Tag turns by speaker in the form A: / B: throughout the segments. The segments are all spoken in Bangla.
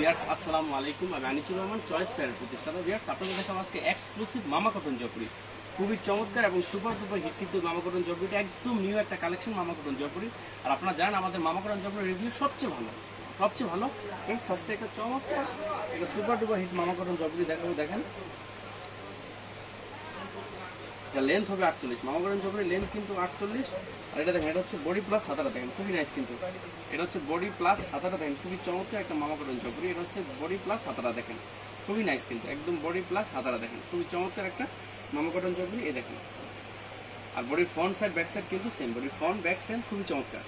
A: ভিউয়ার্স আসসালামু আলাইকুম। আমি আনিসুর রহমান, চয়েস ফেয়ারের প্রতিষ্ঠাতা। ভিউয়ার্স আপনাদের দেখাবো আজকে এক্সক্লুসিভ মামা কটন জয়পুরি, খুবই চমৎকার এবং সুপার ডুপার হিট কিন্তু মামা কটন জয়পুরিটা একদম নিউ একটা কালেকশন মামা কটন জয়পুরি। আর আপনারা জানেন আমাদের মামা কটন জয়পুরি রিভিউ সবচেয়ে ভালো। ফ্রেন্ডস ফার্স্টে একটা চমৎকার একটা সুপার ডুপার হিট মামা কটন জয়পুরি দেখাবো। দেখেন যা লেন্থ হবে 48, মামা কটন জয়পুরি লেন্থ কিন্তু 48। আর এটা দেখেন, এটা হচ্ছে বডি প্লাস হাতাটা, দেখেন খুবই নাইস কিন্তু। এটা হচ্ছে বডি প্লাস হাতাটা, দেখেন খুবই চমৎকার একটা মামা কটন জয়পুরি। এটা হচ্ছে বডি প্লাস হাতাটা, দেখেন খুবই নাইস কিন্তু, একদম বডি প্লাস হাতাটা দেখেন খুবই চমৎকার একটা মামা কটন জয়পুরি। এই দেখেন, আর বডির ফ্রন্ট সাইড ব্যাক সাইড কিন্তু সেম, বডির ফ্রন্ট ব্যাক সেম, খুবই চমৎকার।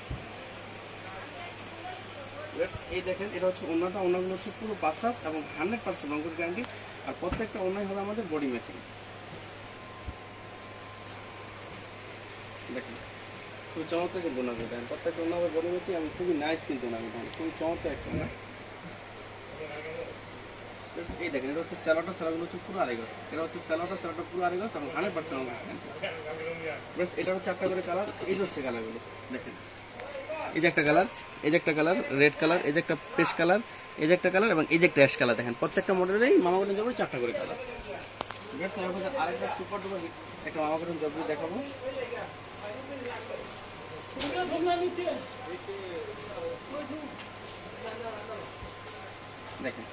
A: এই দেখেন, এটা হচ্ছে ওনাগুলো হচ্ছে পুরো 5 হাত এবং 100% রঙের গ্যারান্টি। আর প্রত্যেকটা ওনাই হবে আমাদের বডি ম্যাচিং। দেখেন খুবই চমৎকার কিন্তু ওনাগুলো, দেখেন প্রত্যেকটা ওনা হবে বডি ম্যাচিং এবং খুবই নাইস কিন্তু ওনাগুলো, দেখেন খুবই চমৎকার একটা ওনা। এই দেখেন, এটা হচ্ছে স্যালোগুলো হচ্ছে পুরো আড়াই গজ। এটা হচ্ছে স্যালোটা পুরো আড়াই গজ এবং 100% রঙের গ্যারান্টি। বেশ, এটা হচ্ছে 4টা করে কালার। এই হচ্ছে কালারগুলো দেখেন, এই যে একটা কালার, এই যে একটা কালার রেড কালার, এই যে একটা পেস্ট কালার, এই যে একটা কালার এবং এই যে একটা অ্যাশ কালার। দেখেন প্রত্যেকটা মডেলেরই মামা কটন জয়পুরি 4টা করে কালার। বেশ, আরেকটা সুপার ডুপার হিট একটা মামা কটন জয়পুরি দেখাবো। দেখেন,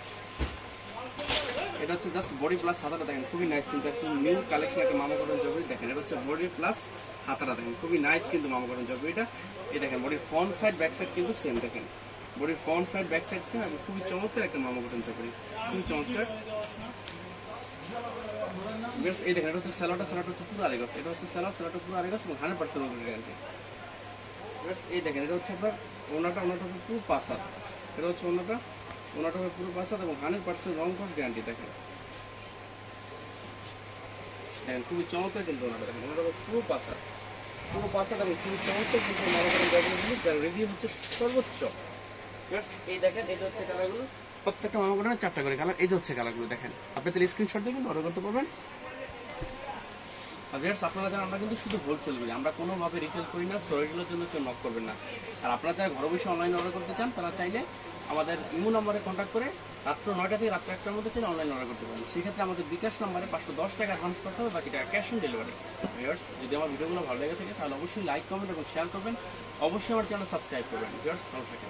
A: এটা হচ্ছে জাস্ট বডি প্লাস হাতাটা, দেখেন খুবই নাইস কিন্তু, একদম নিউ কালেকশন একটা মামা কটন জয়পুরি। দেখেন এটা হচ্ছে বডি প্লাস হাতাটা, দেখেন খুবই নাইস কিন্তু মামা কটন জয়পুরিটা। এই দেখেন বডির ফ্রন্ট সাইড ব্যাক সাইড কিন্তু সেম, দেখেন বডির front side back side same এবং খুবই চমৎকার একটা মামা কটন জয়পুরি, খুবই চমৎকার। বেশ, এই দেখেন, এটা হচ্ছে স্যালোটা হচ্ছে পুরো আড়াই গজ। এটা হচ্ছে স্যালোটা পুরো আড়াই গজ এবং 100% রঙের গ্যারান্টি। বেশ, এই দেখেন, এটা হচ্ছে আপনার ওনাটা পুরো 5 হাত। এটা হচ্ছে ওনাটা পুরো 5 হাত এবং 100% রং কস গ্যারান্টি। দেখেন খুবই চমৎকার কিন্তু ওনাটা, দেখেন ওনাটা পুরো 5 হাত এবং খুবই চমৎকার কিন্তু মামা কটন জয়পুরি, যার রিভিউ হচ্ছে সর্বোচ্চ। এই দেখেন, এই হচ্ছে কালারগুলো, প্রত্যেকটা মামা কটনের 4টা করে কালার। এই হচ্ছে কালারগুলো, দেখেন আপনি তাহলে স্ক্রিনশট দিয়ে কিন্তু অর্ডার করতে পারবেন। আর ভিউয়ার্স আপনারা জানেন আমরা কিন্তু শুধু হোলসেল করি, আমরা কোনোভাবে রিটেল করি না। সো এগুলোর জন্য কেউ নক করবেন না। আর আপনারা যারা ঘরে বসে অনলাইনে অর্ডার করতে চান তারা চাইলে আমাদের ইমো নম্বরে কন্ট্যাক্ট করে রাত্র 9টা থেকে রাত্র 1টার মধ্যে চাইলে অনলাইনে অর্ডার করতে পারেন। সেক্ষেত্রে আমাদের বিকাশ নাম্বারে 510 টাকা অ্যাডভান্স করতে হবে, বাকি টাকা ক্যাশ অন ডেলিভারি। ভিউয়ার্স যদি আমার ভিডিওগুলো ভালো লেগে থাকে তাহলে অবশ্যই লাইক, কমেন্ট এবং শেয়ার করবেন। অবশ্যই আমার চ্যানেল সাবস্ক্রাইব করবেন। ভিউয়ার্স ভালো থাকেন।